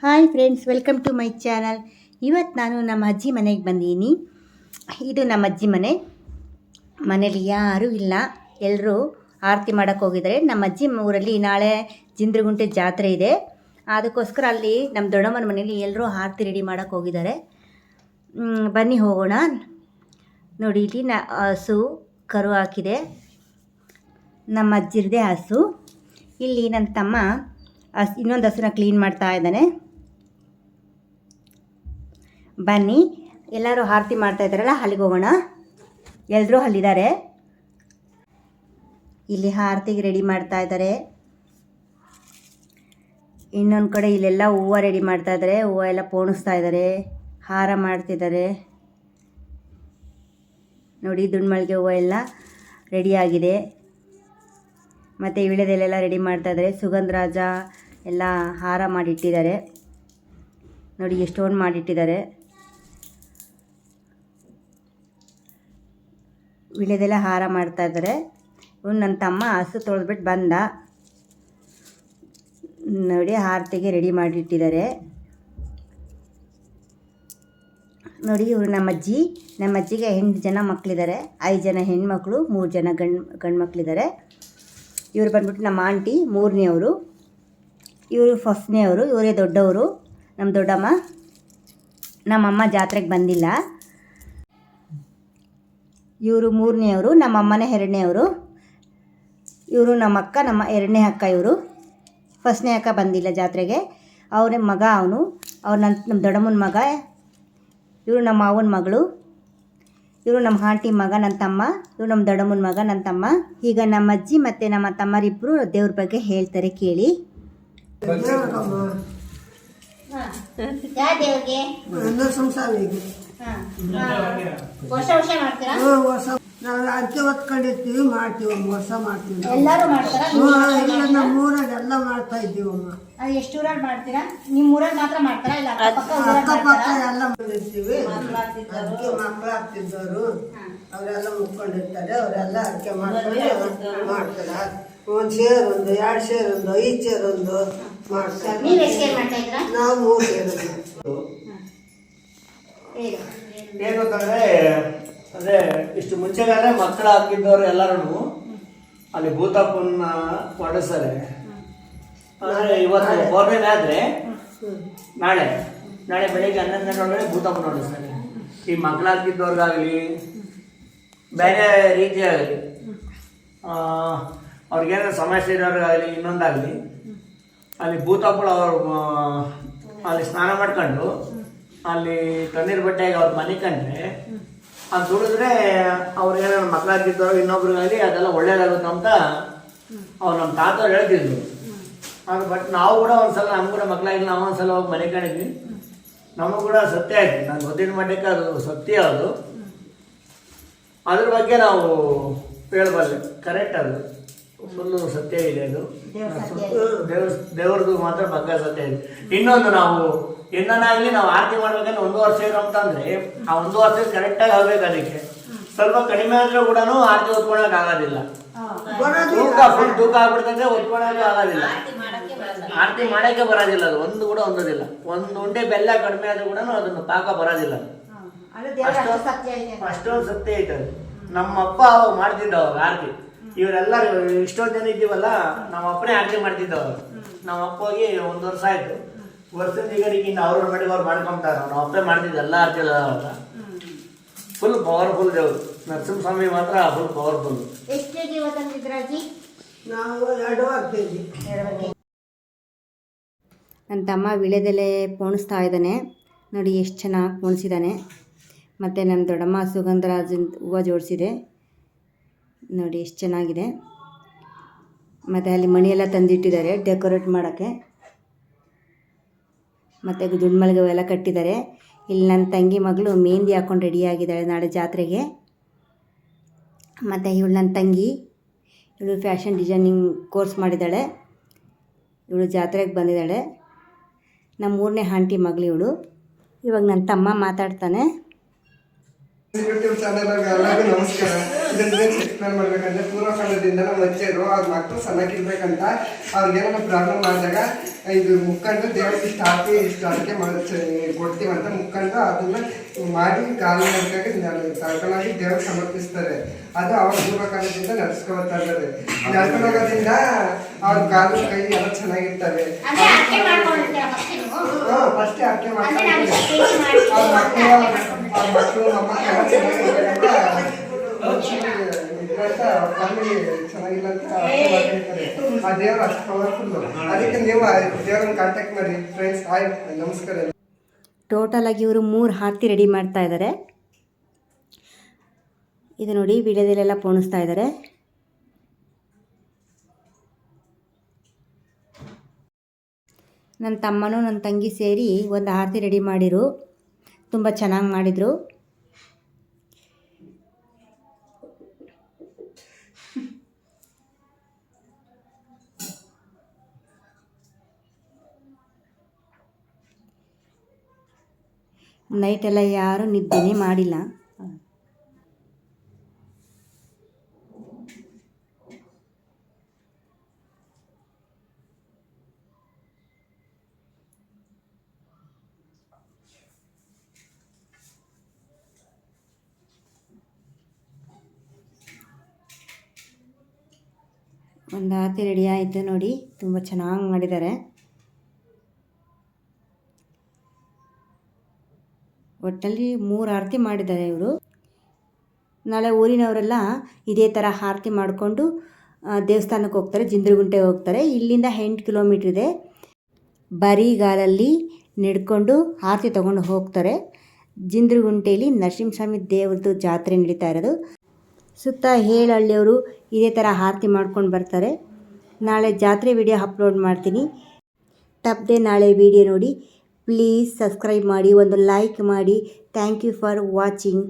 Hi friends, welcome to my channel. ಇವತ್ತು ನಾನು ನಮ್ಮ ಅಜ್ಜಿ ಮನೆಗೆ ಬಂದೀನಿ. ಇದು ನಮ್ಮ ಅಜ್ಜಿ ಮನೇಲಿ ಯಾರೂ ಇಲ್ಲ, ಎಲ್ಲರೂ ಆರತಿ ಮಾಡೋಕ್ಕೆ ಹೋಗಿದ್ದಾರೆ. ನಮ್ಮ ಅಜ್ಜಿ ಊರಲ್ಲಿ ನಾಳೆ ಜಿಂದ್ರಗುಂಟೆ ಜಾತ್ರೆ ಇದೆ, ಅದಕ್ಕೋಸ್ಕರ ಅಲ್ಲಿ ನಮ್ಮ ದೊಡ್ಡಮ್ಮನ ಮನೇಲಿ ಎಲ್ಲರೂ ಆರತಿ ರೆಡಿ ಮಾಡೋಕ್ಕೆ ಹೋಗಿದ್ದಾರೆ. ಬನ್ನಿ ಹೋಗೋಣ. ನೋಡಿ, ಇಲ್ಲಿ ಹಸು ಕರು ಹಾಕಿದೆ, ನಮ್ಮ ಅಜ್ಜಿರದೇ ಹಸು. ಇಲ್ಲಿ ನನ್ನ ತಮ್ಮ ಇನ್ನೊಂದು ಹಸುನ ಕ್ಲೀನ್ ಮಾಡ್ತಾ ಇದ್ದಾನೆ. ಬನ್ನಿ, ಎಲ್ಲರೂ ಆರತಿ ಮಾಡ್ತಾ ಇದ್ದಾರಲ್ಲ, ಅಲ್ಲಿಗೆ ಹೋಗೋಣ. ಎಲ್ಲರೂ ಅಲ್ಲಿದ್ದಾರೆ. ಇಲ್ಲಿ ಆರತಿಗೆ ರೆಡಿ ಮಾಡ್ತಾ ಇದ್ದಾರೆ. ಇನ್ನೊಂದು ಕಡೆ ಇಲ್ಲೆಲ್ಲ ಹೂವು ರೆಡಿ ಮಾಡ್ತಾ ಇದ್ದಾರೆ, ಹೂವು ಎಲ್ಲ ಪೋಣಿಸ್ತಾ ಇದ್ದಾರೆ, ಹಾರ ಮಾಡ್ತಿದ್ದಾರೆ. ನೋಡಿ, ದುಂಡ್ಮಲ್ಗೆ ಹೂವು ಎಲ್ಲ ರೆಡಿಯಾಗಿದೆ. ಮತ್ತು ವಿಳೆದೆಲೆಲ್ಲ ರೆಡಿ ಮಾಡ್ತಾ ಇದ್ದಾರೆ. ಸುಗಂಧರಾಜ ಎಲ್ಲ ಹಾರ ಮಾಡಿಟ್ಟಿದ್ದಾರೆ. ನೋಡಿ, ಎಷ್ಟೊಂದು ಮಾಡಿಟ್ಟಿದ್ದಾರೆ. ವಿಳೆದೆಲ್ಲ ಹಾರ ಮಾಡ್ತಾ ಇದ್ದಾರೆ. ಇವನು ನನ್ನ ತಮ್ಮ ಹಸು ತೊಳೆದ್ಬಿಟ್ಟು ಬಂದ. ನೋಡಿ, ಆರತಿಗೆ ರೆಡಿ ಮಾಡಿಟ್ಟಿದ್ದಾರೆ. ನೋಡಿ, ಇವರು ನಮ್ಮ ಅಜ್ಜಿಗೆ 8 ಜನ ಮಕ್ಕಳಿದ್ದಾರೆ. 5 ಜನ ಹೆಣ್ಮಕ್ಳು, 3 ಜನ ಗಂಡು ಮಕ್ಕಳಿದ್ದಾರೆ. ಇವರು ಬಂದ್ಬಿಟ್ಟು ನಮ್ಮ ಆಂಟಿ 3ನೇವರು, ಇವರು ಫಸ್ಟ್ನೇವರು, ಇವರೇ ದೊಡ್ಡವರು, ನಮ್ಮ ದೊಡ್ಡಮ್ಮ. ನಮ್ಮಮ್ಮ ಜಾತ್ರೆಗೆ ಬಂದಿಲ್ಲ. ಇವರು 3ನೇವರು, ನಮ್ಮಮ್ಮನೇ 2ನೇವರು. ಇವರು ನಮ್ಮ ಅಕ್ಕ, ನಮ್ಮ 2ನೇ ಅಕ್ಕ. ಇವರು ಫಸ್ಟ್ನೇ ಅಕ್ಕ ಬಂದಿಲ್ಲ ಜಾತ್ರೆಗೆ. ಅವನೇ ಮಗ ಅವನು, ನಮ್ಮ ದೊಡ್ಡಮ್ಮನ ಮಗ. ಇವರು ನಮ್ಮ ಮಾವನ ಮಗಳು. ಇವರು ನಮ್ಮ ಆಂಟಿ ಮಗ, ನನ್ನ ತಮ್ಮ. ಇವರು ನಮ್ಮ ದೊಡ್ಡಮ್ಮನ ಮಗ, ನನ್ನ ತಮ್ಮ. ಈಗ ನಮ್ಮ ಅಜ್ಜಿ ಮತ್ತು ನಮ್ಮ ತಮ್ಮರಿಬ್ಬರು ದೇವ್ರ ಬಗ್ಗೆ ಹೇಳ್ತಾರೆ, ಕೇಳಿ. ಯಾವ ದೇವ್ರಿಗೆ? ನಾವು ಅಕ್ಕಿ ಹೊತ್ಕೊಂಡಿರ್ತೀವಿ, ಮಾಡ್ತೀವಿ, ವರ್ಷ ಮಾಡ್ತೀವಿ. ಎಲ್ಲರೂ ಮಾಡ್ತಾರ? ನಮ್ಮ ಊರಾಗ ಎಲ್ಲ ಮಾಡ್ತಾ ಇದ್ದೀವಮ್ಮ. ಎಷ್ಟು ಊರಲ್ಲಿ ಮಾಡ್ತೀರಾ? ನಿಮ್ಮ ಊರಲ್ಲಿ ಮಾತ್ರ ಮಾಡ್ತಾರಾ, ಇಲ್ಲ ಅಕ್ಕಪಕ್ಕ ಎಲ್ಲ ಮಾಡಿರ್ತೀವಿ. ಅಕ್ಕಿ ಮಕ್ಕಳಾಗ್ತಿದ್ದವರು ಅವರೆಲ್ಲ ಮುಕ್ಕೊಂಡಿರ್ತಾರೆ, ಅವರೆಲ್ಲ ಅಕ್ಕಿ ಮಾಡ್ಕೊಂಡು ಮಾಡ್ತಾರೆ. 1 ಸೇರ್, 1 2 ಸೇರ್, 5 ಸೇರ್ ಮಾಡ್ತಾರೆ. ನೀವು ಎಷ್ಟು ಸೇರ್ ಮಾಡ್ತಾ ಇದ್ದೀರಾ? ನಾವು 3 ಸೇರ್. ಏನು ಅಂತಂದರೆ, ಅಂದರೆ ಇಷ್ಟು ಮುಂಚೆಗಾದ್ರೆ ಮಕ್ಕಳು ಹಾಕಿದ್ದವರು ಎಲ್ಲರೂ ಅಲ್ಲಿ ಭೂತಪ್ಪನ್ನ ಮಾಡಿಸ್ತಾರೆ. ಅಂದರೆ ಇವತ್ತು ಪೌರ್ಣಿಮೆ ಆದರೆ ನಾಳೆ ಬೆಳಿಗ್ಗೆ 11 ಗಂಟೆ ಭೂತಪ್ಪನ ನೋಡಿಸ್ತಾರೆ. ಈ ಮಕ್ಕಳು ಹಾಕಿದ್ದವ್ರಿಗಾಗಲಿ ಬೇರೆ ರೀತಿಯಾಗಲಿ, ಅವ್ರಿಗೇನಾದ್ರು ಸಮಸ್ಯೆ ಇರೋರಿಗಾಗಲಿ ಇನ್ನೊಂದಾಗಲಿ, ಅಲ್ಲಿ ಭೂತಪ್ಪಳು ಅವರು ಅಲ್ಲಿ ಸ್ನಾನ ಮಾಡ್ಕೊಂಡು ಅಲ್ಲಿ ತಣ್ಣೀರು ಬಟ್ಟೆಗೆ ಅವ್ರ ಮನೆ ಕಂಡ್ರೆ ಅದು ದುಡಿದ್ರೆ ಅವ್ರಿಗೇನಾದ್ರು ಮಕ್ಕಳಾಗಿದ್ದವ್ರು ಇನ್ನೊಬ್ರಿಗಾಗಲಿ ಅದೆಲ್ಲ ಒಳ್ಳೇದಾಗುತ್ತೆ ಅಂತ ಅವ್ರು ನಮ್ಮ ತಾತವ್ರು ಹೇಳ್ತಿದ್ರು. ಅದು ಬಟ್ ನಾವು ಕೂಡ ಒಂದ್ಸಲ ನಮ್ಗೆ ಕೂಡ ಮಕ್ಕಳಾಗಿ ನಾವು ಒಂದ್ಸಲ ಹೋಗಿ ಮನೆ ಕಾಣಿದ್ವಿ, ನಮಗೂ ಕೂಡ ಸತ್ಯ ಆಯ್ತು. ನಂಗೆ ಗೊತ್ತಿನ ಮಟ್ಟಕ್ಕೆ ಅದು ಸತ್ಯ. ಅದ್ರ ಬಗ್ಗೆ ನಾವು ಹೇಳಬಲ್ಲೆ, ಕರೆಕ್ಟ್. ಅದು ಫುಲ್ಲು ಸತ್ಯ ಇದೆ. ಅದು ದೇವ್ರದ್ದು ಮಾತ್ರ ಬಗ್ಗೆ ಸತ್ಯ ಇದೆ. ಇನ್ನೊಂದು, ನಾವು ಏನಾಗಲಿ ನಾವು ಆರತಿ ಮಾಡ್ಬೇಕಂದ್ರೆ 1 ವರ್ಷ ಅಂತಂದ್ರೆ ಆ 1 ವರ್ಷ ಕರೆಕ್ಟಾಗಿ ಆಗ್ಬೇಕು. ಅದಕ್ಕೆ ಸ್ವಲ್ಪ ಕಡಿಮೆ ಆದ್ರೂ ಕೂಡ ಆರತಿ ಹೊತ್ಕೊಳಕ್ ಆಗೋದಿಲ್ಲ. ಫುಲ್ ತೂಕ ಆಗ್ಬಿಡ್ತಂದ್ರೆ ಹೊತ್ಕೊಳಕ್ಕೆ ಆಗೋದಿಲ್ಲ, ಆರತಿ ಮಾಡಕ್ಕೆ ಬರೋದಿಲ್ಲ. ಅದು ಒಂದು ಕೂಡ ಹೊಂದೋದಿಲ್ಲ. 1 ಉಂಡೆ ಬೆಲ್ಲ ಕಡಿಮೆ ಆದ್ರೂ ಕೂಡ ಅದನ್ನು ಪಾಕ ಬರೋದಿಲ್ಲ. ಅಷ್ಟೊಂದು ಸತ್ಯ ಐತೆ. ನಮ್ಮ ಅಪ್ಪ ಅವಾಗ ಮಾಡ್ತಿದ್ದ ಅವಾಗ ಆರತಿ. ಇವರೆಲ್ಲರೂ ಇಷ್ಟೊಂದು ಜನ ಇದ್ದೀವಲ್ಲ, ನಮ್ಮ ಅಪ್ಪನೇ ಆರತಿ ಮಾಡ್ತಿದ್ದವ. ನಮ್ಮ ಅಪ್ಪ ಹೋಗಿ 1 ವರ್ಷ ಆಯ್ತು. ವರ್ಷದ ಈಗಡಿಗಿಂದ ಅವ್ರ ಮನೆಗೆ ಅವ್ರು ಮಾಡ್ಕೊಂತಾರೆ. ನಮ್ಮ ಅಪ್ಪ ಮಾಡ್ತಿದ್ದ ಎಲ್ಲ ಆರತಿ ಅವಾಗ. ಫುಲ್ ಪವರ್ಫುಲ್ ದೇವರು ನರಸಿಂಹಸ್ವಾಮಿ, ಮಾತ್ರ ಫುಲ್ ಪವರ್ಫುಲ್. ನಾವು 2 ಆಗ್ತೀವಿ. ನನ್ನ ತಮ್ಮ ವಿಳೆದೆಲೆ ಪೋಣಿಸ್ತಾ ಇದ್ದಾನೆ. ನೋಡಿ, ಎಷ್ಟು ಚೆನ್ನಾಗಿ ಪೋಣಿಸಿದ್ದಾನೆ. ಮತ್ತು ನನ್ನ ದೊಡ್ಡಮ್ಮ ಸುಗಂಧರಾಜನ ಹೂವು ಜೋಡಿಸಿದೆ. ನೋಡಿ, ಎಷ್ಟು ಚೆನ್ನಾಗಿದೆ. ಮತ್ತು ಅಲ್ಲಿ ಮಣಿಯೆಲ್ಲ ತಂದಿಟ್ಟಿದ್ದಾರೆ ಡೆಕೋರೇಟ್ ಮಾಡೋಕ್ಕೆ. ಮತ್ತು ದುಂಡ್ಮಲ್ಗೆ ಎಲ್ಲ ಕಟ್ಟಿದ್ದಾರೆ. ಇಲ್ಲಿ ನನ್ನ ತಂಗಿ ಮಗಳು ಮೆಹಂದಿ ಹಾಕ್ಕೊಂಡು ರೆಡಿಯಾಗಿದ್ದಾಳೆ ನಾಳೆ ಜಾತ್ರೆಗೆ. ಮತ್ತು ಇವಳು ನನ್ನ ತಂಗಿ, ಇವಳು ಫ್ಯಾಷನ್ ಡಿಸೈನಿಂಗ್ ಕೋರ್ಸ್ ಮಾಡಿದ್ದಾಳೆ. ಇವಳು ಜಾತ್ರೆಗೆ ಬಂದಿದ್ದಾಳೆ. ನಮ್ಮ 3ನೇ ಆಂಟಿ ಮಗಳು ಇವಳು. ಇವಾಗ ನನ್ನ ತಮ್ಮ ಮಾತಾಡ್ತಾನೆ. ಯೂಟ್ಯೂಬ್ ಚಾನಲ್ ಎಲ್ಲರಿಗೂ ನಮಸ್ಕಾರ. ಇದನ್ನ ಎಕ್ಸ್ಪ್ಲೇನ್ ಮಾಡ್ಬೇಕಂದ್ರೆ ಪೂರ್ವಕಾಲದಿಂದ ನಮ್ಮ ಅಜ್ಜಿಯರು ಅವ್ರ ಮಕ್ಕಳು ಸಣ್ಣಕ್ಕಿರ್ಬೇಕಂತ ಅವ್ರಿಗೆ ಏನಾದ್ರು ಪ್ರಾಬ್ಲಮ್ ಆದಾಗ ಇದು ಮುಕ್ಕಂಡು ದೇವ್ರಿಗೆ ಇಷ್ಟು ಅಡಿಕೆ ಕೊಡ್ತೀವಂತ ಮುಕ್ಕಂಡು ಅದನ್ನ ಮಾಡಿ ಕಾಲು ತಳ್ಕೊಂಡೋಗಿ ದೇವ್ರಿಗೆ ಸಮರ್ಪಿಸ್ತಾರೆ. ಅದು ಅವ್ರ ಪೂರ್ವಕಾಲದಿಂದ ನಡ್ಸ್ಕೊಳ್ತಾ ಇದ್ದಾರೆ. ನಡ್ಕೊಂಡೋಗೋದ್ರಿಂದ ಅವ್ರ ಕಾಲು ಕೈ ಎಲ್ಲ ಚೆನ್ನಾಗಿರ್ತವೆ. ಫಸ್ಟ್ ಅಡಿಕೆ ಮಾಡ್ತಾರೆ. ಅವ್ರ ಮಕ್ಕಳು ಮೊಮ್ಮಕ್ಕಳು ಫ್ಯಾಮಿಲಿ ಚೆನ್ನಾಗಿಲ್ಲ ಅಂತ ಹೇಳ್ತಾರೆ. ಆ ದೇವರು ಅಷ್ಟು ಪವರ್ಫುಲ್. ಅದಕ್ಕೆ ನೀವು ದೇವ್ರನ್ನ ಕಾಂಟ್ಯಾಕ್ಟ್ ಮಾಡಿ ಫ್ರೆಂಡ್ಸ್. ಹಾಯ್, ನಮಸ್ಕಾರ. ಟೋಟಲಾಗಿ ಇವರು 3 ಆರತಿ ರೆಡಿ ಮಾಡ್ತಾ ಇದ್ದಾರೆ. ಇದು ನೋಡಿ ವಿಡಿಯೋದಲ್ಲೆಲ್ಲ ಪೋಣಿಸ್ತಾ ಇದ್ದಾರೆ. ನನ್ನ ತಮ್ಮನೂ ನನ್ನ ತಂಗಿ ಸೇರಿ ಒಂದು ಆರತಿ ರೆಡಿ ಮಾಡಿರು. ತುಂಬ ಚೆನ್ನಾಗಿ ಮಾಡಿದರು. ನೈಟೆಲ್ಲ ಯಾರೂ ನಿದ್ದೆನೇ ಮಾಡಿಲ್ಲ. ಒಂದು ಆರತಿ ರೆಡಿ ಆಯಿತು ನೋಡಿ. ತುಂಬ ಚೆನ್ನಾಗಿ ಮಾಡಿದ್ದಾರೆ. ಒಟ್ಟಲ್ಲಿ 3 ಆರತಿ ಮಾಡಿದ್ದಾರೆ ಇವರು. ನಾಳೆ ಊರಿನವರೆಲ್ಲ ಇದೇ ಥರ ಆರತಿ ಮಾಡಿಕೊಂಡು ದೇವಸ್ಥಾನಕ್ಕೆ ಹೋಗ್ತಾರೆ. ಜಿಂದ್ರಗುಂಟೆಗೆ ಹೋಗ್ತಾರೆ. ಇಲ್ಲಿಂದ 8 ಕಿಲೋಮೀಟ್ರ್ ಇದೆ. ಬರಿಗಾಲಲ್ಲಿ ನಡ್ಕೊಂಡು ಆರತಿ ತೊಗೊಂಡು ಹೋಗ್ತಾರೆ. ಜಿಂದ್ರಗುಂಟೆಯಲ್ಲಿ ನರಸಿಂಹಸ್ವಾಮಿ ದೇವ್ರದ್ದು ಜಾತ್ರೆ ನಡೀತಾ ಇರೋದು. ಸುತ್ತ 7 ಹಳ್ಳಿಯವರು ಇದೇ ಥರ ಆರತಿ ಮಾಡ್ಕೊಂಡು ಬರ್ತಾರೆ. ನಾಳೆ ಜಾತ್ರೆ ವಿಡಿಯೋ ಅಪ್ಲೋಡ್ ಮಾಡ್ತೀನಿ. ತಪ್ಪದೆ ನಾಳೆ ವಿಡಿಯೋ ನೋಡಿ. ಪ್ಲೀಸ್ ಸಬ್ಸ್ಕ್ರೈಬ್ ಮಾಡಿ, ಒಂದು ಲೈಕ್ ಮಾಡಿ. Thank you for watching.